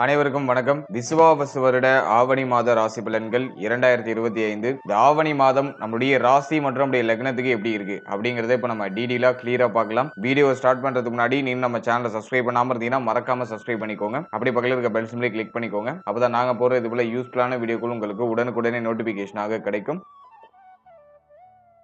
அனைவருக்கும் வணக்கம். விசுவாவசு வருட ஆவணி மாத ராசி பலன்கள் 2025. இந்த ஆவணி மாதம் நம்முடைய ராசி மற்றும் நம்முடைய லக்னத்துக்கு எப்படி இருக்கு அப்படிங்கறத இப்ப நம்ம டீடைலா கிளியரா பார்க்கலாம். வீடியோ ஸ்டார்ட் பண்றதுக்கு முன்னாடி நீங்க நம்ம சேனலை சப்ஸ்கிரைப் பண்ணாம இருந்தீங்கன்னா மறக்காம சப்ஸ்கிரைப் பண்ணிக்கோங்க. அப்படி பக்கத்துல இருக்க பெல் சிம்பலை கிளிக் பண்ணிக்கோங்க. அப்பதான் நாங்க போற இது போல யூஸ்ஃபுல்லான வீடியோக்கள் உங்களுக்கு உடனுக்குடனே நோட்டிபிகேஷனாக கிடைக்கும்.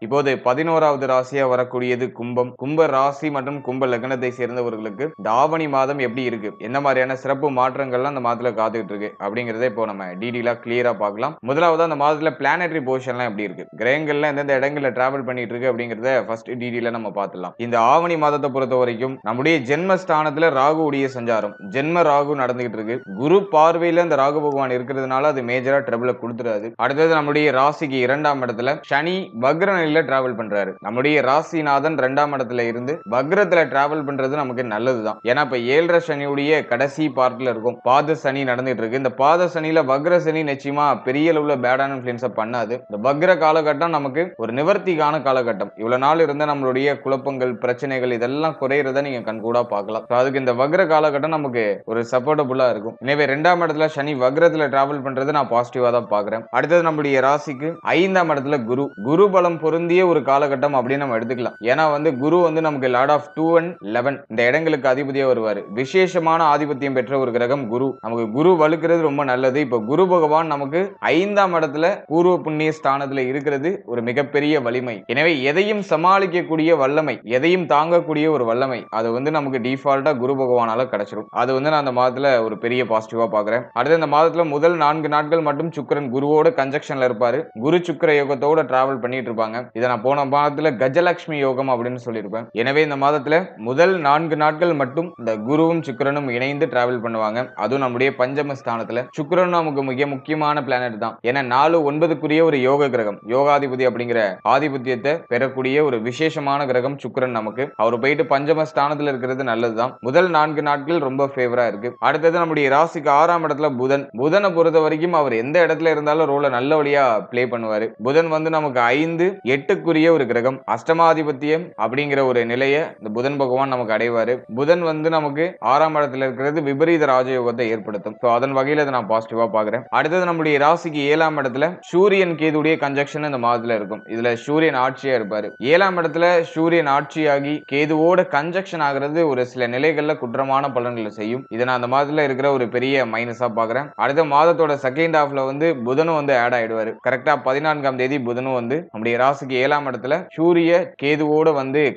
இப்போது 11வது ராசியா வரக்கூடியது கும்பம். கும்ப ராசி மற்றும் கும்ப லக்னத்தை சேர்ந்தவர்களுக்கு இந்த ஆவணி மாதம் எப்படி இருக்கு, என்ன மாதிரியான சிறப்பு மாற்றங்கள்லாம் அந்த மாதத்துல காத்துக்கிட்டு இருக்கு அப்படிங்கறத இப்போ நம்ம டீடைலா கிளியரா பார்க்கலாம். முதலாவது அந்த மாதத்துல பிளானட்டரி பொசிஷன்லாம் எப்படி இருக்கு, கிரகங்கள்ல எந்தெந்த இடங்கள்ல டிராவல் பண்ணிட்டு இருக்கு அப்படிங்கறத ஃபர்ஸ்ட் டீடைலா நம்ம பார்த்துலாம். இந்த ஆவணி மாதத்தை பொறுத்த வரைக்கும் நம்முடைய ஜென்மஸ்தானத்துல ராகு உடைய சஞ்சாரம், ஜென்ம ராகு நடந்துகிட்டு இருக்கு. குரு பார்வையில அந்த ராகு பகவான் இருக்கிறதுனால அது மேஜரா ட்ரபிள கொடுத்துறாது. அடுத்தது நம்முடைய ராசிக்கு 2ஆம் இடத்துல சனி வக்ர டிராவல் பண்றாரு. நம்முடைய ராசிநாதன் 2ஆம் இடத்துல இருந்து வக்ரத்துல டிராவல் பண்றது நமக்கு நல்லதுதான். ஏன்னா இப்ப 7.5 சனியுடைய கடைசி பார்ட்ல இருக்கும். பாத சனி நடந்துட்டு இருக்கு. இந்த பாத சனியில வக்ர சனி நிச்சயமா பெரிய அளவுல பேடான இன்ஃப்ளூயன்ஸ பண்ணாது. இந்த வக்ர காலகட்டம் நமக்கு ஒரு நிவர்த்திக்கான காலகட்டம். இவ்வளவு நாள் இருந்த நம்மளுடைய குழப்பங்கள், பிரச்சனைகள் இதெல்லாம் குறையறத நீங்க கண்கூடா பார்க்கலாம். அதுக்கு இந்த வக்ர காலகட்டம் நமக்கு ஒரு சப்போர்ட்டபுளா இருக்கும். எனவே 2ஆம் இடத்துல சனி வக்ரத்துல டிராவல் பண்றது நான் பாசிட்டிவா தான் பாக்குறேன். அடுத்தது நம்முடைய ராசிக்கு 5ஆம் இடத்துல குரு பலம் பொருந்திய ஒரு காலகட்டம் அப்படின்னு நம்ம எடுத்துக்கலாம். ஏன்னா குரு நமக்கு லார்ட் ஆஃப் 2 and 11 இந்த இடங்களுக்கு அதிபதியா வருவாரு. விசேஷமான ஆதிபத்தியம் பெற்ற ஒரு கிரகம் குரு. நமக்கு குரு வலுக்கிறது ரொம்ப நல்லது. இப்ப குரு பகவான் நமக்கு 5ஆம் இடத்துல பூர்வ புண்ணிய ஸ்தானத்துல இருக்கிறது ஒரு மிகப்பெரிய வலிமை. எனவே எதையும் சமாளிக்கக்கூடிய வல்லமை, எதையும் தாங்கக்கூடிய ஒரு வல்லமை அது நமக்கு டிஃபால்ட்டா குரு பகவானால கிடைச்சிடும். அது நான் அந்த மாதத்துல ஒரு பெரிய பாசிட்டிவா பாக்குறேன். அடுத்து இந்த மாதத்துல முதல் 4 நாட்கள் மட்டும் சுக்கிரன் குருவோட கன்ஜக்ஷன்ல இருப்பாரு. குரு சுக்கிர யோகத்தோட டிராவல் பண்ணிட்டு இருப்பாங்க. இதை நான் போன மாதத்துல கஜலட்சுமி யோகம் அப்படின்னு சொல்லியிருப்பேன். எனவே இந்த மாதத்துல முதல் 4 நாட்கள் மட்டும் இந்த குருவும் சுக்கிரனும் இணைந்து டிராவல் பண்ணுவாங்க. அதுவும் நம்முடைய பஞ்சம ஸ்தானத்துல. சுக்கிரன் நமக்கு மிக முக்கியமான பிளானட் தான். ஏன்னா 4-9 ஒரு யோக கிரகம், யோகாதிபதி அப்படிங்கிற ஆதிபத்தியத்தை பெறக்கூடிய ஒரு விசேஷமான கிரகம் சுக்கிரன் நமக்கு. அவர் போயிட்டு பஞ்சம ஸ்தானத்துல இருக்கிறது நல்லதுதான். முதல் 4 நாட்கள் ரொம்ப ஃபேவரா இருக்கு. அடுத்தது நம்முடைய ராசிக்கு 6ஆம் இடத்துல புதனை பொறுத்த வரைக்கும் அவர் எந்த இடத்துல இருந்தாலும் ரோல நல்லபடியா பிளே பண்ணுவாரு. புதன் நமக்கு 5-8 ஒரு கிரகம். அஷ்டமாதிபத்தியம் அப்படிங்கிற ஒரு நிலையை இந்த புதன் பகவான் நமக்கு அடைவாரு. புதன் நமக்கு 6ஆம் இடத்துல இருக்கிறது விபரீத ராஜயோகத்தை ஏற்படுத்தும். அதன் வகையில நான் பாசிட்டிவா பாக்குறேன். அடுத்தது நம்முடைய ராசிக்கு 7ஆம் இடத்துல சூரியன் கேதுடைய கன்ஜக்ஷன் இந்த மாதத்துல இருக்கும். இதுல சூரியன் ஆட்சியா இருப்பாரு. 7ஆம் இடத்துல சூரியன் ஆட்சியாகி கேதுவோட கன்ஜக்ஷன் ஆகிறது ஒரு சில நிலைகள்ல குற்றமான பலன்களை செய்யும். இதை நான் அந்த மாதத்துல இருக்கிற ஒரு பெரிய மைனஸா பாக்குறேன். அடுத்த மாதத்தோட செகண்ட் ஹாஃப்ல புதனும் ஆட் ஆயிடுவாரு. கரெக்டா 14ஆம் தேதி புதனும் நம்முடைய ராசிக்கு 7ஆம் இடத்துல சூரிய கேதுவோட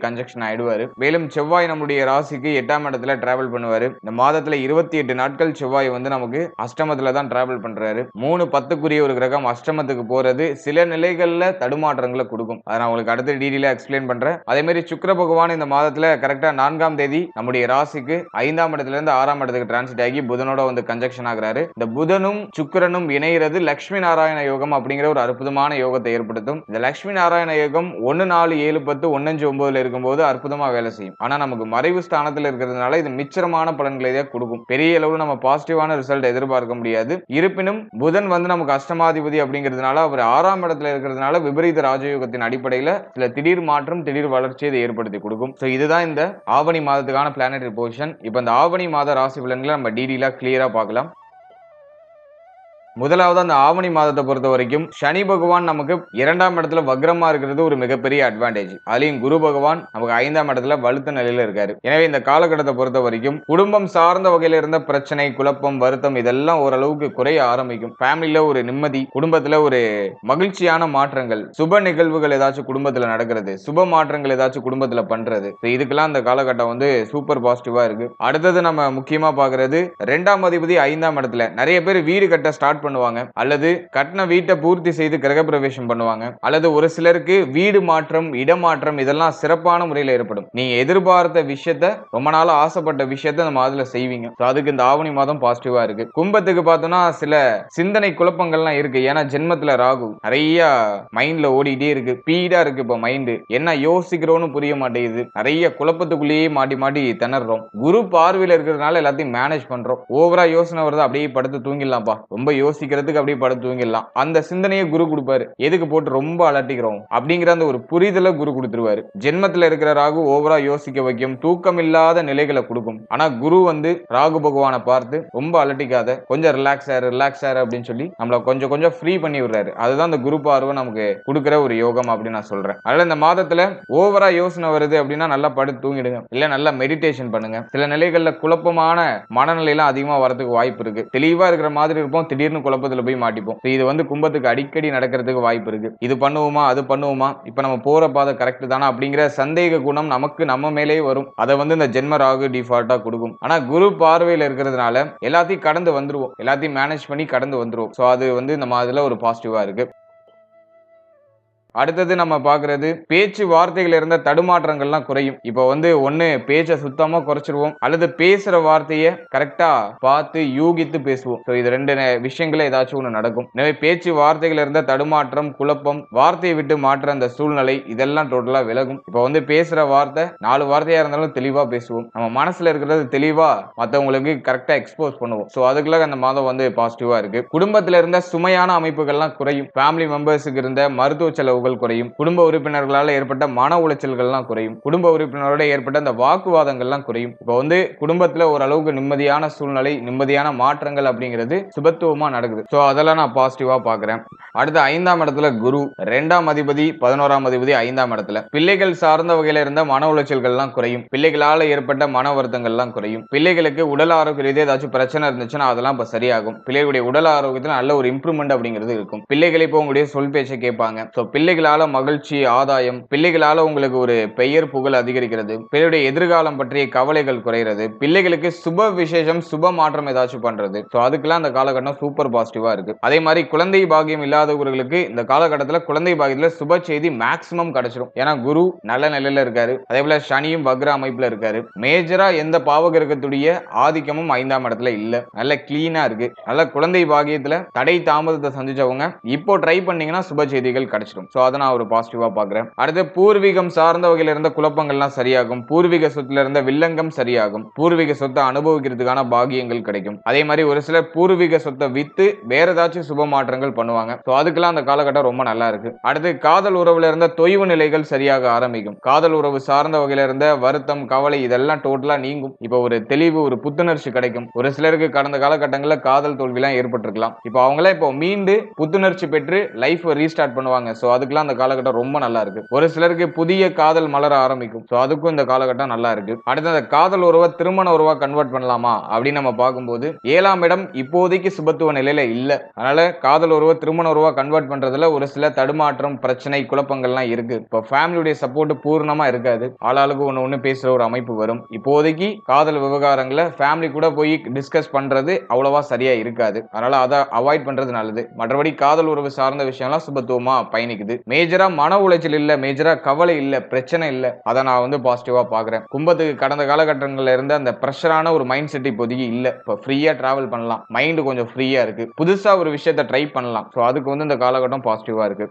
கன்ஜக்ஷன் ஆயிடுவாரு. மேலும் செவ்வாய் நம்முடைய ராசிக்கு 8ஆம் இடத்துல டிராவல் பண்ணுவாரு. இந்த மாதத்துல 28 நாட்கள் செவ்வாய் நமக்கு அஷ்டமத்துல தான் டிராவல் பண்றாரு. 3-10 ஒரு கிரகம் அஷ்டமத்துக்கு போறது சில நிலைகள்ல தடுமாற்றங்களை கொடுக்கும். அதை நான் உங்களுக்கு அடுத்த டீடைலா எக்ஸ்பிளைன் பண்றேன். அதே மாதிரி சுக்கிர பகவான் இந்த மாதத்துல கரெக்டா 4ஆம் தேதி நம்முடைய ராசிக்கு 5ஆம் இடத்துல இருந்து 6ஆம் இடத்துக்கு டிரான்சிட் ஆகி புதனோட கன்ஜக்ஷன் ஆகிறாரு. இந்த புதனும் சுக்கிரனும் இணைகிறது லட்சுமி நாராயண யோகம் அப்படிங்கிற ஒரு அற்புதமான யோகத்தை ஏற்படுத்தும். இந்த லட்சுமி நாராயண யோகம் 1-4-7-10 1-5-9 இருக்கும்போது அற்புதமா வேலை செய்யும். ஆனா நமக்கு மறைவு ஸ்தானத்துல இருக்கிறதுனால இது மிச்சமான பலன்களை கொடுக்கும். பெரிய அளவு நம்ம பாசிட்டிவான ரிசல்ட் எதிர்பார்க்க முடியாது. இருப்பினும் புதன் நமக்கு அஷ்டமாதிபதி அப்படிங்கிறதுனால அவர் 6ஆம் இடத்துல இருக்கிறதுனால விபரீத ராஜயோகத்தின் அடிப்படையில சில திடீர் மாற்றம், திடீர் வளர்ச்சியை ஏற்படுத்தி கொடுக்கும். இதுதான் இந்த ஆவணி மாதத்துக்கான பிளானட்டரி பொசிஷன். இப்ப இந்த ஆவணி மாத ராசி பலன்களை நம்ம டீடைலா கிளியரா பார்க்கலாம். முதலாவது அந்த ஆவணி மாதத்தை பொறுத்த வரைக்கும் சனி பகவான் நமக்கு 2ஆம் இடத்துல வக்ரமா இருக்கிறது ஒரு மிகப்பெரிய அட்வான்டேஜ். அதுலயும் குரு பகவான் நமக்கு 5ஆம் இடத்துல வலுத்த நிலையில இருக்காரு. எனவே இந்த காலகட்டத்தை பொறுத்த வரைக்கும் குடும்பம் சார்ந்த வகையில இருந்த பிரச்சனை, குழப்பம், வருத்தம் இதெல்லாம் ஓரளவுக்கு குறைய ஆரம்பிக்கும். ஃபேமிலியில ஒரு நிம்மதி, குடும்பத்துல ஒரு மகிழ்ச்சியான மாற்றங்கள், சுப நிகழ்வுகள் ஏதாச்சும் குடும்பத்துல நடக்கிறது, சுப மாற்றங்கள் ஏதாச்சும் குடும்பத்துல பண்றது, இதுக்கெல்லாம் இந்த காலகட்டம் சூப்பர் பாசிட்டிவா இருக்கு. அடுத்தது நம்ம முக்கியமா பாக்குறது 2ஆம் அதிபதி 5ஆம் இடத்துல. நிறைய பேர் வீடு கட்ட ஸ்டார்ட் பண்ணுவாங்க, அல்லது கட்டின வீட்டை பூர்த்தி செய்து கிரக பிரவேசம் பண்ணுவாங்க, அல்லது ஒரு சிலருக்கு வீடு மாற்றம், இடமாற்றம் இதெல்லாம் சிறப்பான முறையில் ஏற்படும். நீங்க எதிர்பார்த்த விஷயத்த, ரொம்ப நாளா ஆசைப்பட்ட விஷயத்த நம்ம அதுல செய்வீங்க. அதுக்கு இந்த ஆவணி மாதம் பாசிட்டிவா இருக்கு. கும்பத்துக்கு பார்த்தோம்னா சில சிந்தனை குழப்பங்கள்லாம் இருக்கு. ஏன்னா ஜென்மத்துல ராகு நிறைய மைண்ட்ல ஓடிட்டே இருக்கு, ஸ்பீடா இருக்கு. இப்ப மைண்ட் என்ன யோசிக்கிறோன்னு புரிய மாட்டேங்குது. நிறைய குழப்பத்துக்குள்ளேயே மாட்டி மாட்டி திணறோம். குரு பார்வையில இருக்கிறதுனால எல்லாத்தையும் மேனேஜ் பண்றோம். ஓவரா யோசனை வருது, அப்படியே படுத்து தூங்கிடலாம்ப்பா, ரொம்ப யோசி யோசிக்கிறதுக்கு அப்படியே படுத்து தூங்கிடலாம். அந்த சிந்தனையை குரு கொடுப்பாரு. எதுக்கு போட்டு ரொம்ப அலட்டிக்கிறோம் அப்படிங்கிற அந்த ஒரு புரிதலை குரு கொடுத்துருவாரு. ஜென்மத்துல இருக்கிற ராகு ஓவரா யோசிக்க வைக்கும், தூக்கம் இல்லாத நிலைகளை கொடுக்கும். ஆனா குரு வந்து ராகு பகவானை பார்த்து ரொம்ப அலட்டிக்காத, கொஞ்சம் ரிலாக்ஸ் ஆறு அப்படின்னு சொல்லி நம்மள கொஞ்சம் கொஞ்சம் ஃப்ரீ பண்ணி விடுறாரு. அதுதான் அந்த குரு பார்வை நமக்கு கொடுக்கிற ஒரு யோகம் அப்படின்னு நான் சொல்றேன். அதனால இந்த மாதத்துல ஓவரா யோசனை வருது அப்படின்னா நல்லா படுத்து தூங்கிடுங்க, இல்ல நல்லா மெடிடேஷன் பண்ணுங்க. சில நிலைகள்ல குழப்பமான மனநிலையெல்லாம் அதிகமா வரதுக்கு வாய்ப்பு இருக்கு. தெளிவா இருக்கிற மாதிரி இருப்போம், திடீர்னு குழப்பத்துல போய் மாட்டிப்போம். இது வந்து கும்பத்துக்கு அடிக்கடி நடக்கிறதுக்கு வாய்ப்பு இருக்கு. இது பண்ணுவோமா அது பண்ணுவோமா, இப்ப நம்ம போற பாதை கரெக்ட் தானா அப்படிங்கிற சந்தேக குணம் நமக்கு நம்ம மேலே வரும். அதை வந்து இந்த ஜென்ம ராகு டிஃபால்ட்டா கொடுக்கும். ஆனா குரு பார்வையில இருக்கிறதுனால எல்லாத்தையும் கடந்து வந்துருவோம், எல்லாத்தையும் மேனேஜ் பண்ணி கடந்து வந்துருவோம். சோ அது வந்து நம்ம அதுல ஒரு பாசிட்டிவா இருக்கு. அடுத்தது நம்ம பாக்குறது பேச்சு வார்த்தைகள் இருந்த தடுமாற்றங்கள்லாம் குறையும். இப்போ வந்து ஒண்ணு பேச்சை சுத்தமா குறைச்சிருவோம், அல்லது பேசுற வார்த்தையை கரெக்டா பார்த்து யூகித்து பேசுவோம். இது ரெண்டு விஷயங்கள ஏதாச்சும் ஒண்ணு நடக்கும். எனவே பேச்சு வார்த்தைகள் இருந்த தடுமாற்றம், குழப்பம், வார்த்தையை விட்டு மாற்ற அந்த சூழ்நிலை இதெல்லாம் டோட்டலா விலகும். இப்போ வந்து பேசுற வார்த்தை 4 வார்த்தையா இருந்தாலும் தெளிவா பேசுவோம். நம்ம மனசுல இருக்கிறது தெளிவா மற்றவங்களுக்கு கரெக்டா எக்ஸ்போஸ் பண்ணுவோம். அதுக்குள்ள அந்த மாதம் வந்து பாசிட்டிவா இருக்கு. குடும்பத்துல இருந்த சுமையான அமைப்புகள்லாம் குறையும். ஃபேமிலி மெம்பர்ஸுக்கு இருந்த மருத்துவ செலவுகள் குறையும். குடும்ப உறுப்பினர்களால் ஏற்பட்ட மன உளைச்சல்கள்லாம் குறையும். குடும்ப உறுப்பினரோட ஏற்பட்ட அந்த வாக்குவாதங்கள்லாம் குறையும். இப்போ வந்து குடும்பத்துல ஓரளவுக்கு நிம்மதியான சூழ்நிலை, நிம்மதியான மாற்றங்கள் அப்படிங்கிறது சுபத்துவமா நடக்குது. அதெல்லாம் நான் பாசிட்டிவா பாக்குறேன். அடுத்து 5ஆம் இடத்துல குரு, 2ஆம் அதிபதி 11ஆம் அதிபதி 5ஆம் இடத்துல. பிள்ளைகள் சார்ந்த வகையில இருந்த மன உளைச்சல்கள்லாம் குறையும். பிள்ளைகளால ஏற்பட்ட மன வருத்தங்கள்லாம் குறையும். பிள்ளைகளுக்கு உடல் ஆரோக்கிய ரீதியாக ஏதாச்சும் பிரச்சனை இருந்துச்சுன்னா அதெல்லாம் இப்ப சரியாகும். பிள்ளைகளுடைய உடல் ஆரோக்கியத்துல நல்ல ஒரு இம்ப்ரூவ்மெண்ட் அப்படிங்கிறது இருக்கும். பிள்ளைகளை இப்போ உங்களுடைய சொல் பேச்சை கேட்பாங்க. பிள்ளைகளால மகிழ்ச்சி, ஆதாயம், பிள்ளைகளால உங்களுக்கு ஒரு பெயர் புகழ் அதிகரிக்கிறது, பிள்ளையுடைய எதிர்காலம் பற்றிய கவலைகள் குறைகிறது, பிள்ளைகளுக்கு சுப விசேஷம் சுப மாற்றம் ஏதாச்சும் பண்றது. அதுக்கெல்லாம் அந்த காலகட்டம் சூப்பர் பாசிட்டிவா இருக்கு. அதே மாதிரி குழந்தை பாக்கியம் இல்லாதவர்களுக்கு இந்த காலகட்டத்தில் குழந்தை பாக்கியத்துல சுப செய்தி மேக்சிமம் கிடைச்சிடும். ஏன்னா குரு நல்ல நிலையில இருக்காரு. அதே போல சனியும் வக்ர அமைப்புல இருக்காரு. மேஜரா எந்த பாவகிரகத்துடைய ஆதிக்கமும் 5ஆம் இடத்துல இல்ல. நல்ல கிளீனா இருக்கு. நல்ல குழந்தை பாக்கியத்துல தடை தாமதத்தை சந்திச்சவங்க இப்போ ட்ரை பண்ணீங்கன்னா சுப செய்திகள் கிடைச்சிடும். அதை நான் ஒரு பாசிட்டிவா பாக்குறேன். அடுத்து பூர்வீகம் சார்ந்த வகையில இருந்த குழப்பங்கள்லாம் சரியாகும். பூர்வீக சொத்துல இருந்த வில்லங்கம் சரியாகும். பூர்வீக சொத்தை அனுபவிக்கிறதுக்கான பாகியங்கள் கிடைக்கும். அதே மாதிரி ஒரு சிலர் பூர்வீக சொத்தை வித்து வேற ஏதாச்சும் சுப மாற்றங்கள் பண்ணுவாங்க. அதுக்கெல்லாம் அந்த காலகட்டம் ரொம்ப நல்லா இருக்கு. அடுத்து காதல் உறவுல இருந்த தொய்வு நிலைகள் சரியாக ஆரம்பிக்கும். காதல் உறவு சார்ந்த வகையில இருந்த வருத்தம், கவலை இதெல்லாம் டோட்டலா நீங்கும். இப்போ ஒரு தெளிவு, ஒரு புத்துணர்ச்சி கிடைக்கும். ஒரு சிலருக்கு கடந்த காலகட்டங்களில் காதல் தோல்விலாம் ஏற்பட்டிருக்கலாம். இப்போ அவங்கள இப்போ மீண்டு புத்துணர்ச்சி பெற்று லைஃப் ரீஸ்டார்ட் பண்ணுவாங்க. அதுக்கெல்லாம் அந்த காலகட்டம் ரொம்ப நல்லா இருக்கு. ஒரு சிலருக்கு புதிய காதல் மலர ஆரம்பிக்கும். அதுக்கும் இந்த காலகட்டம் நல்லா இருக்கு. அடுத்து அந்த காதல் உறவை திருமண உறவா கன்வெர்ட் பண்ணலாமா அப்படின்னு நம்ம பார்க்கும்போது 7ஆம் இடம் இப்போதைக்கு சுபத்துவ நிலையில இல்ல. அதனால காதல் உறவை திருமண உறவா கன்வெர்ட் பண்றதுல ஒரு சில தடுமாற்றம், பிரச்சனை, குழப்பங்கள்லாம் இருக்கு. இப்போ ஃபேமிலியுடைய சப்போர்ட் பூர்ணமா இருக்காது. ஆளாளுக்கு ஒண்ணு பேசுற ஒரு அமைப்பு வரும். இப்போதைக்கு காதல் விவகாரங்களை ஃபேமிலி கூட போய் டிஸ்கஸ் பண்றது அவ்வளவா சரியா இருக்காது. அதனால அதை அவாய்ட் பண்றது நல்லது. மற்றபடி காதல் உறவு சார்ந்த விஷயம்லாம் சுபத்துவமா பயணிக்குது. மேஜரா மன உளைச்சல் இல்ல, மேஜரா கவலை இல்ல, பிரச்சனை இல்ல. அதை நான் வந்து பாசிட்டிவா பாக்குறேன். கும்பத்துக்கு கடந்த காலகட்டங்கள்ல இருந்த அந்த பிரஷரான ஒரு மைண்ட் செட் இப்போதைக்கு இல்ல. இப்ப ஃப்ரீயா டிராவல் பண்ணலாம். மைண்ட் கொஞ்சம் ஃப்ரீயா இருக்கு. புதுசா ஒரு விஷயத்தை ட்ரை பண்ணலாம். அதுக்கு வந்து இந்த காலகட்டம் பாசிட்டிவா இருக்கு.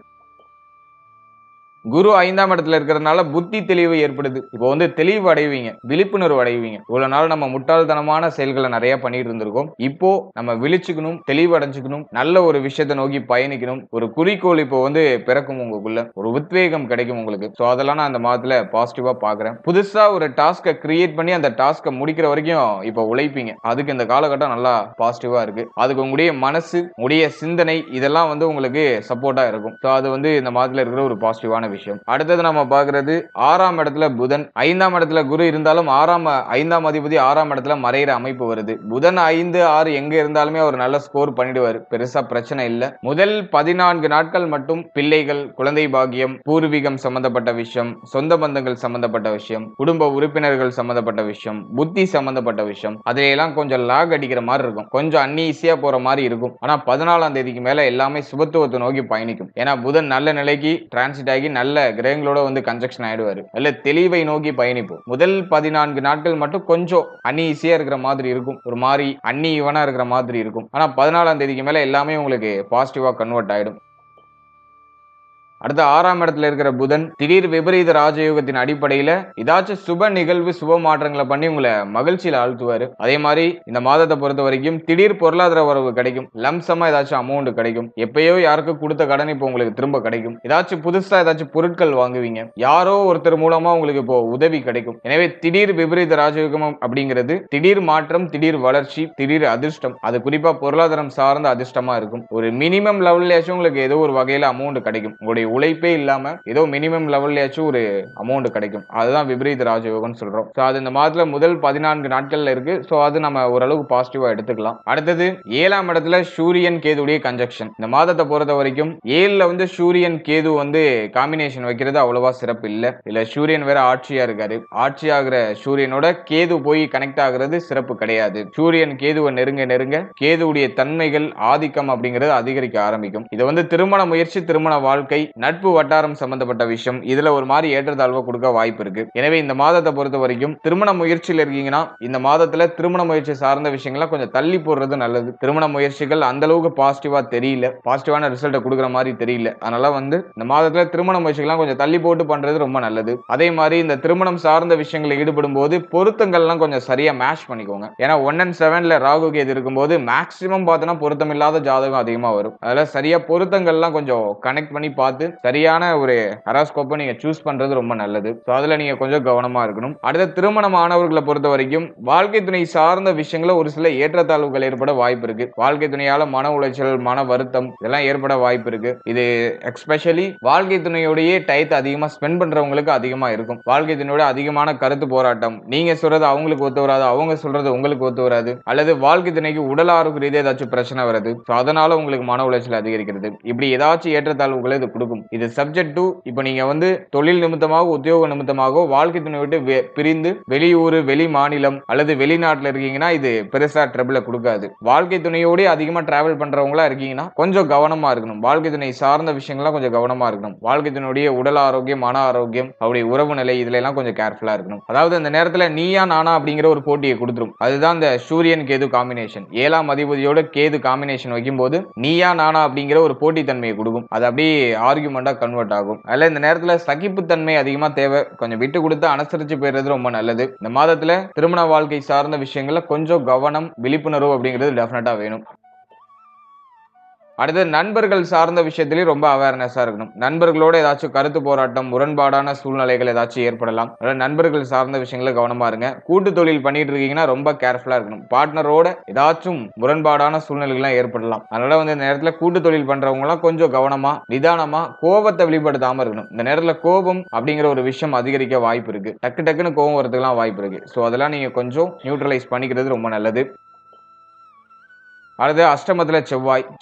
குரு 5ஆம் இடத்துல இருக்கிறதுனால புத்தி தெளிவு ஏற்படுது. இப்போ வந்து தெளிவு அடைவீங்க, விழிப்புணர்வு அடைவீங்க. இவ்வளவு நாள் நம்ம முட்டாள்தனமான செயல்களை நிறைய பண்ணிட்டு இருந்திருக்கோம். இப்போ நம்ம விழிச்சுக்கணும், தெளிவு அடைஞ்சுக்கணும், நல்ல ஒரு விஷயத்தை நோக்கி பயணிக்கணும். ஒரு குறிக்கோள் இப்போ வந்து பிறக்கும் உங்களுக்குள்ள, ஒரு உத்வேகம் கிடைக்கும் உங்களுக்கு. அதெல்லாம் நான் அந்த மாதத்துல பாசிட்டிவா பாக்குறேன். புதுசா ஒரு டாஸ்கை கிரியேட் பண்ணி அந்த டாஸ்கை முடிக்கிற வரைக்கும் இப்போ உழைப்பீங்க. அதுக்கு இந்த காலகட்டம் நல்லா பாசிட்டிவா இருக்கு. அதுக்கு உங்களுடைய மனசு, உங்களுடைய சிந்தனை இதெல்லாம் வந்து உங்களுக்கு சப்போர்ட்டா இருக்கும். அது வந்து இந்த மாதத்துல இருக்கிற ஒரு பாசிட்டிவான விஷயம். அடுத்தது நம்ம பார்க்கிறது 6ஆம் இடத்துல புதன். 5ஆம் இடத்துல குரு இருந்தாலும் 5ஆம் அதிபதி 6ஆம் இடத்துல மறையிற அமைப்பு வருது. புதன் 5, 6 எங்க இருந்தாலுமே அவர் நல்ல ஸ்கோர் பண்ணிடுவார். பெருசா பிரச்சனை இல்ல. முதல் 14 நாட்கள் மட்டும் பிள்ளைகள், குழந்தை பாக்கியம், பூர்வீகம் சம்பந்தப்பட்ட விஷயம், சொந்த பந்தங்கள் சம்பந்தப்பட்ட விஷயம், குடும்ப உறுப்பினர்கள் சம்பந்தப்பட்ட விஷயம், புத்தி சம்பந்தப்பட்ட விஷயம், அதிலெல்லாம் கொஞ்சம் லாக் அடிக்கிற மாதிரி இருக்கும். கொஞ்சம் அன்ஈஸியா போற மாதிரி இருக்கும். ஆனா 14ஆம் தேதிக்கு மேல எல்லாமே சுபத்துவத்தை நோக்கி பயணிக்கும். ஏன்னா புதன் நல்ல நிலைக்கு டிரான்சிட் ஆகி நல்ல கிரகங்களோட வந்து கன்ஜெக்ஷன் ஆயிடுவாரு. நல்ல தெளிவை நோக்கி பயணிப்போம். முதல் 14 நாட்கள் மட்டும் கொஞ்சம் அன்ஈஸியா இருக்கிற மாதிரி இருக்கும். ஒரு மாதிரி அன்இவனா இருக்கிற மாதிரி இருக்கும். ஆனா 14ஆம் தேதிக்கு மேல எல்லாமே உங்களுக்கு பாசிட்டிவா கன்வெர்ட் ஆயிடும். அடுத்து 6ஆம் இடத்துல இருக்கிற புதன் திடீர் விபரீத ராஜயோகத்தின் அடிப்படையில ஏதாச்சும் சுப நிகழ்வு சுப மாற்றங்களை பண்ணி உங்களை மகிழ்ச்சியில ஆழ்த்துவாரு. அதே மாதிரி இந்த மாதத்தை பொறுத்த வரைக்கும் திடீர் பொருளாதார வரவு கிடைக்கும். லம்சமா ஏதாச்சும் அமௌண்ட் கிடைக்கும். எப்பயோ யாருக்கு கொடுத்த கடன் இப்போ உங்களுக்கு திரும்ப கிடைக்கும். ஏதாச்சும் புதுசா ஏதாச்சும் பொருட்கள் வாங்குவீங்க. யாரோ ஒருத்தர் மூலமா உங்களுக்கு இப்போ உதவி கிடைக்கும். எனவே திடீர் விபரீத ராஜயோகம் அப்படிங்கிறது திடீர் மாற்றம், திடீர் வளர்ச்சி, திடீர் அதிர்ஷ்டம். அது குறிப்பா பொருளாதாரம் சார்ந்த அதிர்ஷ்டமா இருக்கும். ஒரு மினிமம் லெவல்லையாச்சும் உங்களுக்கு ஏதோ ஒரு வகையில அமௌண்ட் கிடைக்கும். உங்களுடைய உழைப்பே இல்லாம ஏதோ மினிமம் லெவல்லையாச்சும் ஒரு அமௌண்ட் கிடைக்கும். அதுதான் விபரீத ராஜயோகம்னு சொல்றோம். சோ அது இந்த மாதத்துல முதல் 14 நாட்கள்ல இருக்கு. சோ அது நம்ம ஓரளவுக்கு பாசிட்டிவா எடுத்துக்கலாம். அடுத்தது 7ஆம் இடத்துல சூரியன் கேதுடைய கன்ஜக்ஷன். இந்த மாதத்தை பொறுத்த வரைக்கும் 7ல வந்து சூரியன் கேது வந்து காம்பினேஷன் வைக்கிறது அவ்வளவா சிறப்பு இல்ல. இல்ல சூரியன் வேற ஆட்சியா இருக்காரு. ஆட்சி ஆகிற சூரியனோட கேது போய் கனெக்ட் ஆகுறது சிறப்பு கிடையாது. சூரியன் கேதுவை நெருங்க நெருங்க கேதுவுடைய தன்மைகள் ஆதிக்கம் அப்படிங்கிறது அதிகரிக்க ஆரம்பிக்கும். இது வந்து திருமண முயற்சி, திருமண வாழ்க்கை, நட்பு வட்டாரம் சம்பந்தப்பட்ட விஷயம் இதுல ஒரு மாதிரி ஏற்றத்தாழ்வு கொடுக்க வாய்ப்பு இருக்கு. எனவே இந்த மாதத்தை பொறுத்த வரைக்கும் திருமண முயற்சியில் இருக்கீங்கன்னா இந்த மாதத்துல திருமண முயற்சி சார்ந்த விஷயங்களை கொஞ்சம் தள்ளி போடுறது நல்லது. திருமண முயற்சிகள் அந்த அளவுக்கு பாசிட்டிவா தெரியல, பாசிட்டிவான ரிசல்ட் கொடுக்குற மாதிரி தெரியல. அதனால வந்து இந்த மாதத்துல திருமண முயற்சிகள்லாம் கொஞ்சம் தள்ளி போட்டு பண்றது ரொம்ப நல்லது. அதே மாதிரி இந்த திருமணம் சார்ந்த விஷயங்களை ஈடுபடும் போது பொருத்தங்கள்லாம் கொஞ்சம் சரியா மேட்ச் பண்ணிக்கோங்க. ஏன்னா 1 and 7ல ராகு கேது இருக்கும்போது மேக்சிமம் பார்த்தோன்னா பொருத்தம் இல்லாத ஜாதகம் அதிகமா வரும். அதனால சரியா பொருத்தங்கள்லாம் கொஞ்சம் கனெக்ட் பண்ணி பார்த்து சரியான ஒரு ஹராஸ்கோப்பை நீங்க சூஸ் பண்றது ரொம்ப நல்லது. சோ அதுல நீங்க கொஞ்சம் கவனமா இருக்கணும். அடுத்த திருமணமானவர்களை பொறுத்த வரைக்கும் வாழ்க்கை துணை சார்ந்த விஷயங்கள ஒரு சில ஏற்றத்தாழ்வுகள் ஏற்பட வாய்ப்பு இருக்கு. வாழ்க்கை துணையால மன உளைச்சல், மன வருத்தம் இதெல்லாம் ஏற்பட வாய்ப்பு இருக்கு. இது எஸ்பெஷலி வாழ்க்கை துணையோடயே டயத்தை அதிகமா ஸ்பெண்ட் பண்றவங்களுக்கு அதிகமா இருக்கும். வாழ்க்கை துணையோட அதிகமான கருத்து போராட்டம், நீங்க சொல்றது அவங்களுக்கு ஒத்து வராது, அவங்க சொல்றது உங்களுக்கு ஒத்து வராது, அல்லது வாழ்க்கை துணைக்கு உடல் ஆரோக்கிய ரீதியா ஏதாச்சும் பிரச்சனை வருது. சோ அதனால உங்களுக்கு மன உளைச்சல் அதிகரிக்கிறது. இப்படி ஏதாச்சும் ஏற்றத்தாழ்வுகளை இது கொடுக்கும். இது சப்ஜெக்ட் டு இப்போ நீங்க வந்து தொழில் நிமித்தமாக, உத்தியோக நிமித்தமாக வாழ்க்கை துணை விட்டு பிரிந்து வெளியூர், வெளி மாநிலம் அல்லது வெளிநாட்டுல இருக்கீங்கன்னா இது பெருசா ட்ரபிள கொடுக்காது. வாழ்க்கை துணையோட அதிகமா டிராவல் பண்றவங்களா இருக்கீங்கன்னா கொஞ்சம் கவனமா இருக்கணும். வாழ்க்கை துணை சார்ந்த விஷயங்கள்லாம் கொஞ்சம் கவனமா இருக்கணும். வாழ்க்கை துணையுடைய உடல் ஆரோக்கியம், மன ஆரோக்கியம், அவருடைய உறவு நிலை இதுல எல்லாம் கொஞ்சம் கேர்ஃபுல்லா இருக்கணும். அதாவது அந்த நேரத்துல நீயா நானா அப்படிங்கிற ஒரு போட்டியை கொடுத்துரும். அதுதான் இந்த சூரியன் கேது காம்பினேஷன். 7ஆம் அதிபதியோட கேது காம்பினேஷன் வைக்கும்போது நீயா நானா அப்படிங்கிற ஒரு போட்டி தன்மையை கொடுக்கும். அது அப்படியே ஆர்குமெண்டா கன்வெர்ட் ஆகும். அதனால இந்த நேரத்துல சகிப்புத்தன்மை அதிகமா தேவை. கொஞ்சம் விட்டு கொடுத்து அனுசரிச்சு போயிடுறது ரொம்ப நல்லது. இந்த மாதத்துல திருமண வாழ்க்கை சார்ந்த விஷயங்கள்ல கொஞ்சம் கவனம், விழிப்புணர்வு அப்படிங்கிறது டெஃபினட்டா வேணும். அடுத்து நண்பர்கள் சார்ந்த விஷயத்திலேயே ரொம்ப அவேர்னஸா இருக்கணும். நண்பர்களோட ஏதாச்சும் கருத்து போராட்டம், முரண்பாடான சூழ்நிலைகள் ஏதாச்சும் ஏற்படலாம். அதனால நண்பர்கள் சார்ந்த விஷயங்கள கவனமா இருங்க. கூட்டு தொழில் பண்ணிட்டு இருக்கீங்கன்னா ரொம்ப கேர்ஃபுல்லா இருக்கணும். பார்ட்னரோட ஏதாச்சும் முரண்பாடான சூழ்நிலைகள்லாம் ஏற்படலாம். அதனால வந்து இந்த நேரத்துல கூட்டு தொழில் பண்றவங்க எல்லாம் கொஞ்சம் கவனமா, நிதானமா, கோபத்தை வெளிப்படுத்தாம இருக்கணும். இந்த நேரத்துல கோபம் அப்படிங்கிற ஒரு விஷயம் அதிகரிக்க வாய்ப்பு இருக்கு. டக்கு டக்குன்னு கோபம் வரதுக்கெல்லாம் வாய்ப்பு இருக்கு. சோ அதெல்லாம் நீங்க கொஞ்சம் நியூட்ரலைஸ் பண்ணிக்கிறது ரொம்ப நல்லது. அடுத்து அஷ்டமத்துல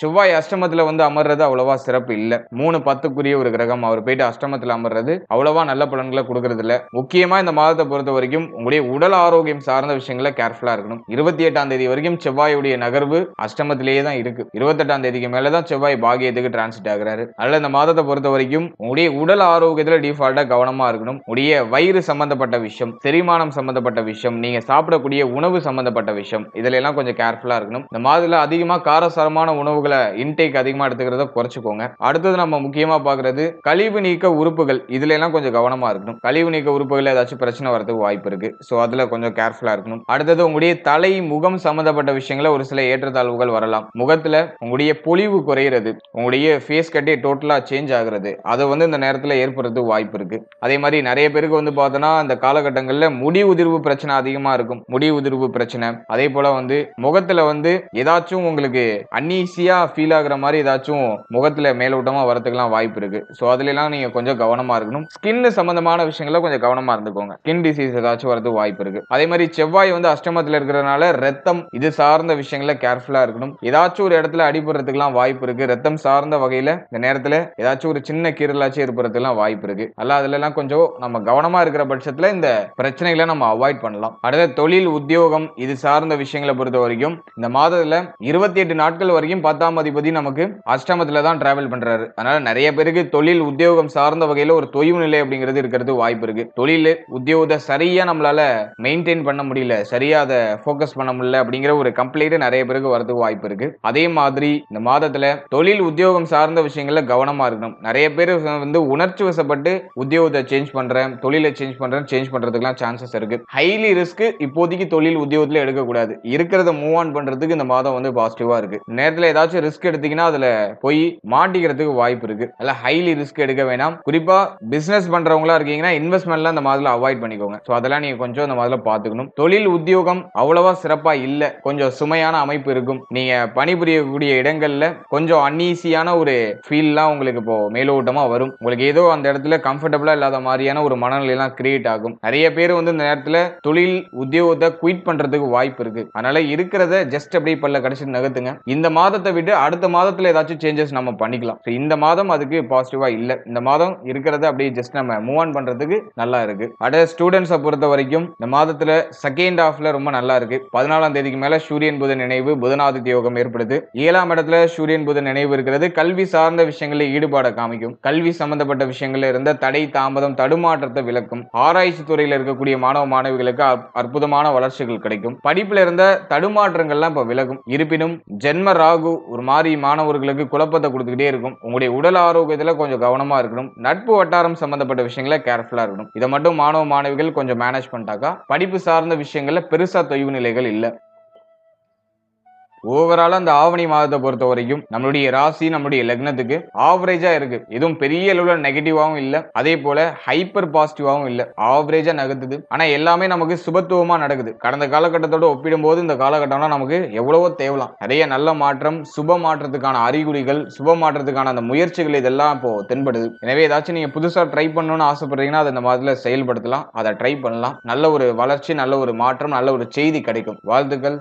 செவ்வாய் அஷ்டமத்துல வந்து அமர்றது அவ்வளவா சிறப்பு இல்ல. 3-10க்குரிய ஒரு கிரகம். அவர் போயிட்டு அஷ்டமத்துல அமர்றது அவ்வளவா நல்ல பலன்களை கொடுக்கறது இல்ல. முக்கியமா இந்த மாதத்தை பொறுத்த வரைக்கும் உங்களுடைய உடல் ஆரோக்கியம் சார்ந்த விஷயங்கள கேர்ஃபுல்லா இருக்கணும். 28ஆம் தேதி வரைக்கும் செவ்வாயுடைய நகர்வு அஷ்டமத்திலேயே தான் இருக்கு. 28ஆம் தேதிக்கு மேலதான் செவ்வாய் பாகியத்துக்கு டிரான்சிட் ஆகிறாரு. அதனால இந்த மாதத்தை பொறுத்த வரைக்கும் உங்களுடைய உடல் ஆரோக்கியத்துல டிஃபால்ட்டா கவனமா இருக்கணும். உடைய வயிறு சம்பந்தப்பட்ட விஷயம், செரிமானம் சம்பந்தப்பட்ட விஷயம், நீங்க சாப்பிடக்கூடிய உணவு சம்பந்தப்பட்ட விஷயம் இதுல எல்லாம் கொஞ்சம் கேர்ஃபுல்லா இருக்கணும். இந்த மாதத்துல அதிகமா காரசாரமான உணவுகளை இன்டேக் அதிகமா எடுத்துக்கிறத குறைச்சுக்கோங்க. அடுத்தது நம்ம முக்கியமா பாக்குறது கழிவு நீக்க உறுப்புகள். இதுல எல்லாம் கொஞ்சம் கவனமா இருக்கணும். கழிவு நீக்க உறுப்புகள் ஏதாச்சும் பிரச்சனை வரதுக்கு வாய்ப்பு இருக்கு. சோ அதுல கொஞ்சம் கேர்ஃபுல்லா இருக்கணும். அடுத்தது உங்களுடைய தலை, முகம் சம்பந்தப்பட்ட விஷயங்கள ஒரு சில ஏற்றத்தாழ்வுகள் வரலாம். முகத்துல உங்களுடைய பொலிவு குறையிறது, உங்களுடைய ஃபேஸ் கட்டே டோட்டலா சேஞ்ச் ஆகுறது, அது வந்து இந்த நேரத்துல ஏற்படுறதுக்கு வாய்ப்பு இருக்கு. அதே மாதிரி நிறைய பேருக்கு வந்து பார்த்தோன்னா அந்த காலகட்டங்கள்ல முடி உதிர்வு பிரச்சனை அதிகமா இருக்கும். முடி உதிர்வு பிரச்சனை, அதே போல வந்து முகத்துல வந்து ஏதாச்சும் உங்களுக்கு அன்ஈசியா ஃபீல் ஆகுற மாதிரி ஏதாச்சும் முகத்துல மேலோட்டமா வரதுக்குலாம் வாய்ப்பு இருக்கு. சோ அதுல எல்லாம் நீங்க கொஞ்சம் கவனமா இருக்கணும். ஸ்கின் சம்பந்தமான விஷயங்கள கொஞ்சம் கவனமா இருந்துக்கோங்க. ஸ்கின் டிசீஸ் ஏதாச்சும் வரதுக்கு வாய்ப்பு இருக்கு. அதே மாதிரி செவ்வாய் வந்து அஷ்டமத்துல இருக்கிறதுனால ரத்தம் இது சார்ந்த விஷயங்கள கேர்ஃபுல்லா இருக்கணும். ஏதாச்சும் ஒரு இடத்துல அடிபடுறதுக்குலாம் வாய்ப்பு இருக்கு. ரத்தம் சார்ந்த வகையில இந்த நேரத்துல ஏதாச்சும் ஒரு சின்ன கீரலாச்சும் ஏற்படுறதுக்குலாம் வாய்ப்பு இருக்கு. அல்ல அதுல எல்லாம் கொஞ்சம் நம்ம கவனமா இருக்கிற பட்சத்துல இந்த பிரச்சனைகளை நம்ம அவாய்ட் பண்ணலாம். அடுத்த தொழில், உத்தியோகம் இது சார்ந்த விஷயங்களை பொறுத்த வரைக்கும் இந்த மாதத்துல 28 நாட்கள் வரைக்கும் 10ஆம் அதிபதி நமக்கு அஷ்டமத்துல தான் டிராவல் பண்றாரு. அதனால நிறைய பேருக்கு தொழில் உத்தியோகம் சார்ந்த வகையில ஒரு தொய்வு நிலை அப்படிங்கிறது இருக்கிறது வாய்ப்பு இருக்கு. தொழில் உத்தியோகத்தை சரியா நம்மளால மெயின்டைன் பண்ண முடியல, சரியா அதை போக்கஸ் பண்ண முடியல அப்படிங்கிற ஒரு கம்ப்ளைண்ட் நிறைய பேருக்கு வரதுக்கு வாய்ப்பு இருக்கு. அதே மாதிரி இந்த மாதத்துல தொழில் உத்தியோகம் சார்ந்த விஷயங்கள்ல கவனமா இருக்கணும். நிறைய பேர் வந்து உணர்ச்சி வசப்பட்டு உத்தியோகத்தை சேஞ்ச் பண்றேன், தொழிலை சேஞ்ச் பண்றதுக்குலாம் சான்சஸ் இருக்கு. ஹைலி ரிஸ்க் இப்போதைக்கு தொழில் உத்தியோகத்துல எடுக்கக்கூடாது. இருக்கிறத மூவ் ஆன் பண்றதுக்கு இந்த மாதம் வந்து பாசிட்டிவா இருக்கு. நேரத்துல ஏதாச்சும் ரிஸ்க் எடுத்தீங்கன்னா அதுல போய் மாட்டிக்கிறதுக்கு வாய்ப்பு இருக்கு. அதனால ஹைலி ரிஸ்க் எடுக்க வேணாம். குறிப்பா பிசினஸ் பண்றவங்களா இருக்கீங்கன்னா இன்வெஸ்ட்மெண்ட்ல இந்த மாதிரி அவாய்ட் பண்ணிக்கோங்க. சோ அதெல்லாம் நீங்க கொஞ்சம் இந்த மாதிரி பாத்துக்கணும். தொழில் உத்தியோகம் அவ்வளவா சிறப்பா இல்ல, கொஞ்சம் சுமையான அமைப்பு இருக்கும். நீங்க பணிபுரியக்கூடிய இடங்கள்ல கொஞ்சம் அன்ஈசியான ஒரு ஃபீல்லாம் உங்களுக்கு இப்போ மேலோட்டமா வரும். உங்களுக்கு ஏதோ அந்த இடத்துல கம்ஃபர்டபுளா இல்லாத மாதிரியான ஒரு மனநிலை எல்லாம் கிரியேட் ஆகும். நிறைய பேர் வந்து இந்த நேரத்துல தொழில் உத்தியோகத்தை குயிட் பண்றதுக்கு வாய்ப்பு இருக்கு. அதனால இருக்கிறத ஜஸ்ட் அப்படியே பல்ல கடிச்சு நகர்த்துங்க. இந்த மாதத்தை விட்டு அடுத்த மாதத்துல ஏதாச்சும் சேஞ்சஸ் நம்ம பண்ணிக்கலாம். இந்த மாதம் அதுக்கு பாசிட்டிவா இல்ல. இந்த மாதம் இருக்கிறத அப்படியே ஜஸ்ட் நம்ம மூவ் ஆன் பண்றதுக்கு நல்லா இருக்கு. அடுத்த ஸ்டூடெண்ட்ஸை பொறுத்த வரைக்கும் இந்த மாதத்துல செகண்ட் ஹாஃப்ல ரொம்ப நல்லா இருக்கு. 14ஆம் தேதிக்கு மேல சூரியன் புதன் நினைவு, புதனாதித்ய யோகம் ஏற்படுது. 7ஆம் இடத்துல சூரியன் புதன் நினைவு இருக்கிறது. கல்வி சார்ந்த விஷயங்களில் ஈடுபாட காமிக்கும். கல்வி சம்பந்தப்பட்ட விஷயங்கள்ல இருந்த தடை தாமதம் தடுமாற்றத்தை விளக்கும். ஆராய்ச்சி துறையில் இருக்கக்கூடிய மாணவ மாணவிகளுக்கு அற்புதமான வளர்ச்சிகள் கிடைக்கும். படிப்புல இருந்த தடுமாற்றங்கள்லாம் இப்ப விலகும். இருப்பினும் ஜென்ம ராகு ஒரு மாதிரி மாணவர்களுக்கு குழப்பத்தை கொடுத்துக்கிட்டே இருக்கும். உங்களுடைய உடல் ஆரோக்கியத்துல கொஞ்சம் கவனமா இருக்கணும். நட்பு வட்டாரம் சம்பந்தப்பட்ட விஷயங்களை கேர்ஃபுல்லா இருக்கணும். இதை மட்டும் மாணவ மாணவிகள் கொஞ்சம் மேனேஜ் பண்ணிட்டாக்கா படிப்பு சார்ந்த விஷயங்கள்ல பெருசா தொய்வு நிலைகள் இல்ல. ஓவராலா அந்த ஆவணி மாதத்தை பொறுத்த வரைக்கும் நம்மளுடைய ராசி நம்மளுடைய லக்னத்துக்கு ஆவரேஜா இருக்கு. எதுவும் பெரிய அளவுல நெகட்டிவாவும் இல்ல, அதே போல ஹைப்பர் பாசிட்டிவாவும் இல்ல, ஆவரேஜா நகர்த்துது. ஆனா எல்லாமே நமக்கு சுபத்துவமா நடக்குது. கடந்த காலகட்டத்தோட ஒப்பிடும்போது இந்த காலகட்டம்னா நமக்கு எவ்வளவோ தேவலாம். நிறைய நல்ல மாற்றம், சுப மாற்றத்துக்கான அறிகுறிகள், சுப மாற்றத்துக்கான அந்த முயற்சிகள் இதெல்லாம் இப்போ தென்படுது. எனவே ஏதாச்சும் நீங்க புதுசா ட்ரை பண்ணணும்னு ஆசைப்படுறீங்கன்னா அதை இந்த மாதிரில செயல்படுத்தலாம். அதை ட்ரை பண்ணலாம். நல்ல ஒரு வளர்ச்சி, நல்ல ஒரு மாற்றம், நல்ல ஒரு செய்தி கிடைக்கும். வாழ்த்துக்கள்.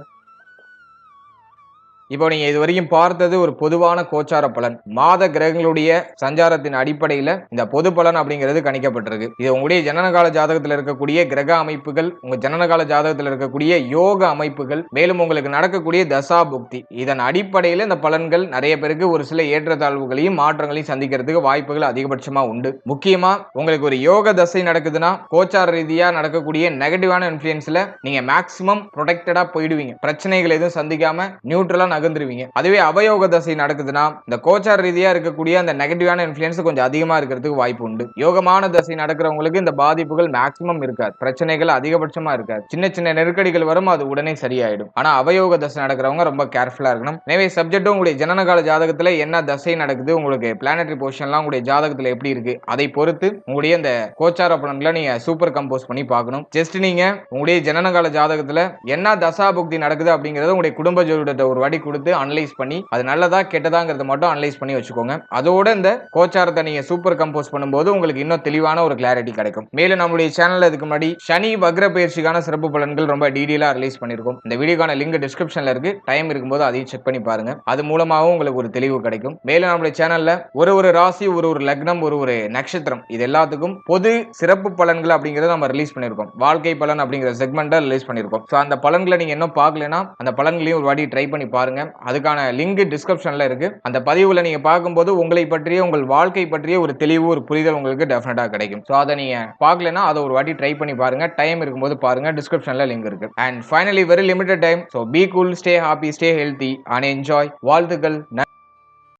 இப்போ நீங்க இது வரைக்கும் பார்த்தது ஒரு பொதுவான கோச்சார பலன். மாத கிரகங்களுடைய சஞ்சாரத்தின் அடிப்படையில இந்த பொது பலன் அப்படிங்கிறது கணிக்கப்பட்டிருக்கு. இது உங்களுடைய ஜனனகால ஜாதகத்தில் இருக்கக்கூடிய கிரக அமைப்புகள், உங்க ஜனனகால ஜாதகத்தில் இருக்கக்கூடிய யோக அமைப்புகள், மேலும் உங்களுக்கு நடக்கக்கூடிய தசா புக்தி, இதன் அடிப்படையில் இந்த பலன்கள் நிறைய பேருக்கு ஒரு சில ஏற்றத்தாழ்வுகளையும் மாற்றங்களையும் சந்திக்கிறதுக்கு வாய்ப்புகள் அதிகபட்சமா உண்டு. முக்கியமா உங்களுக்கு ஒரு யோக தசை நடக்குதுன்னா கோச்சார ரீதியா நடக்கக்கூடிய நெகட்டிவான இன்ஃபுளுன்ஸ்ல நீங்க மேக்சிமம் ப்ரொடெக்டடா போயிடுவீங்க. பிரச்சனைகள் எதுவும் சந்திக்காம நியூட்ரலா நகர்ந்துருவீங்க. அதுவே அவயோக தசை நடக்குதுன்னா இந்த கோச்சார ரீதியா இருக்கக்கூடிய அந்த நெகட்டிவான இன்ஃப்ளூயன்ஸ் கொஞ்சம் அதிகமா இருக்கிறதுக்கு வாய்ப்பு உண்டு. யோகமான தசை நடக்கிறவங்களுக்கு இந்த பாதிப்புகள் மேக்ஸிமம் இருக்காது, பிரச்சனைகள் அதிகபட்சமா இருக்காது. சின்ன சின்ன நெருக்கடிகள் வரும், அது உடனே சரியாயிடும். ஆனா அவயோக தசை நடக்கிறவங்க ரொம்ப கேர்ஃபுல்லா இருக்கணும். எனவே சப்ஜெக்டும் உங்களுடைய ஜனனகால ஜாதகத்துல என்ன தசை நடக்குது, உங்களுக்கு பிளானட்டரி பொசிஷன்லாம் உங்களுடைய ஜாதகத்துல எப்படி இருக்கு, அதை பொறுத்து உங்களுடைய இந்த கோச்சார பலன்களை நீங்க சூப்பர் கம்போஸ் பண்ணி பார்க்கணும். ஜஸ்ட் நீங்க உங்களுடைய ஜனனகால ஜாதகத்துல என்ன தசா புக்தி நடக்குது அப்படிங்கறது உங்களுடைய குடும்ப ஜோதிடத்தை ஒரு வாட்டி கொடுத்து அனலைஸ் பண்ணி அது நல்லதா கெட்டதாங்கிறத மட்டும் அனலைஸ் பண்ணி வச்சுக்கோங்க. அதோட இந்த கோச்சாரத்தை நீங்க சூப்பர் கம்போஸ் பண்ணும்போது உங்களுக்கு இன்னும் தெளிவான ஒரு கிளாரிட்டி கிடைக்கும். மேலும் நம்மளுடைய சேனல்ல இதுக்கு முன்னாடி சனி வக்ர பயிற்சிக்கான சிறப்பு பலன்கள் ரொம்ப டீடைலா ரிலீஸ் பண்ணிருக்கோம். இந்த வீடியோக்கான லிங்க் டிஸ்கிரிப்ஷன்ல இருக்கு. டைம் இருக்கும்போது அதையும் செக் பண்ணி பாருங்க. அது மூலமாகவும் உங்களுக்கு ஒரு தெளிவு கிடைக்கும். மேலும் நம்மளுடைய சேனல்ல ஒரு ராசி, ஒரு லக்னம், ஒரு நட்சத்திரம், இது எல்லாத்துக்கும் பொது சிறப்பு பலன்கள் அப்படிங்கறத நம்ம ரிலீஸ் பண்ணிருக்கோம். வாழ்க்கை பலன் அப்படிங்கிற செக்மெண்ட்டை ரிலீஸ் பண்ணிருக்கோம். சோ அந்த பலன்களை நீங்க இன்னும் பார்க்கலனா அந்த பலன்களையும் ஒரு வாட்டி ட்ரை பண்ணி பாருங்க. அதுக்கான லிங்க் டிஸ்கிரிப்ஷன்ல இருக்கு. அந்த பதிவுல நீங்க பார்க்கும்போது உங்களை பற்றிய, உங்கள் வாழ்க்கை பற்றிய ஒரு தெளிவு, ஒரு புரிதல் உங்களுக்கு டெஃபினட்டா கிடைக்கும். சோ அதை நீங்க பார்க்கலனா அதை ஒரு வாட்டி ட்ரை பண்ணி பாருங்க. டைம் இருக்கும்போது பாருங்க. டிஸ்கிரிப்ஷன்ல லிங்க் இருக்கு. And finally very limited time. So be cool, stay happy, stay healthy and enjoy. வாழ்த்துக்கள்.